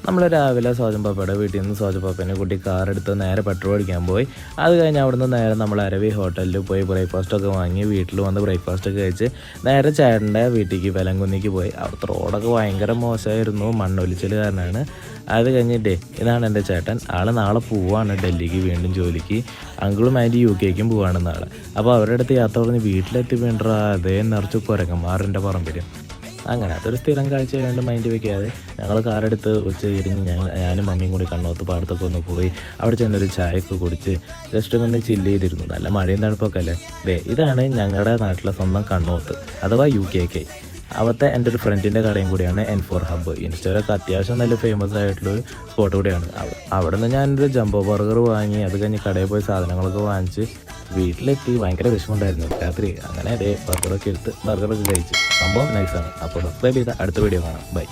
നമ്മൾ രാവിലെ സോജൻ വീട്ടിൽ നിന്ന് സോജൻ കൂട്ടി കാറെടുത്ത് നേരെ പെട്രോൾ അടിക്കാൻ പോയി. അത് കഴിഞ്ഞ് അവിടുന്ന് നേരെ നമ്മൾ അരവി ഹോട്ടലിൽ പോയി ബ്രേക്ക്ഫാസ്റ്റൊക്കെ വാങ്ങി വീട്ടിൽ വന്ന് ബ്രേക്ക്ഫാസ്റ്റൊക്കെ കഴിച്ച് നേരെ ചേട്ടൻ്റെ വീട്ടിലേക്ക് വെലങ്കുന്നിക്ക് പോയി. അവിടുത്തെ റോഡൊക്കെ ഭയങ്കര മോശമായിരുന്നു, മണ്ണൊലിച്ചൽ കാരണമാണ്. അത് കഴിഞ്ഞിട്ടേ ഇതാണ് എൻ്റെ ചേട്ടൻ. ആൾ നാളെ പോവാണ് ഡൽഹിക്ക് വീണ്ടും ജോലിക്ക്. അങ്കിളും ആൻറ്റി UK-ക്കും പോവാണ് നാളെ. അപ്പോൾ അവരുടെ അടുത്ത് യാത്ര പറഞ്ഞ് വീട്ടിലെത്തി വീണ്ട അതേ നിറച്ച് കുരങ്ങന്മാറിൻ്റെ പറമ്പിൽ. അങ്ങനെ അതൊരു സ്ഥിരം കാഴ്ച ആയതുകൊണ്ട് മൈൻഡ് വയ്ക്കാതെ ഞങ്ങൾ കാറെടുത്ത് ഉച്ച കഴിഞ്ഞ് ഞാനും മമ്മിയും കൂടി കണ്ണോത്ത് പാടത്തൊക്കെ ഒന്ന് പോയി. അവിടെ ചെന്നൊരു ചായയൊക്കെ കുടിച്ച് ജസ്റ്റ് ഒന്ന് ചില്ല് ചെയ്തിരുന്നു. നല്ല മഴയും തണുപ്പൊക്കെ അല്ലേ. ഇതാണ് ഞങ്ങളുടെ നാട്ടിലെ സ്വന്തം കണ്ണോത്ത് അഥവാ UK. അവിടുത്തെ എൻ്റെ ഒരു ഫ്രണ്ടിൻ്റെ കടയും കൂടിയാണ് N4 ഹബ്ബ്. ഇൻസ്റ്റയിലൊക്കെ അത്യാവശ്യം നല്ല ഫേമസ് ആയിട്ടുള്ളൊരു സ്പോട്ട് കൂടിയാണ്. അവിടെ നിന്ന് ഞാനൊരു ജംബോ ബർഗർ വാങ്ങി. അത് കഴിഞ്ഞ് കടയിൽ പോയി സാധനങ്ങളൊക്കെ വാങ്ങിച്ച് വീട്ടിലെത്തി. ഭയങ്കര വിഷമമുണ്ടായിരുന്നു രാത്രി. അങ്ങനെ ബർഗറൊക്കെ കഴിച്ച് സംഭവം നൈസാണ്. അപ്പോൾ സബ്സ്ക്രൈബ് ചെയ്താൽ അടുത്ത വീഡിയോ കാണാം. ബൈ.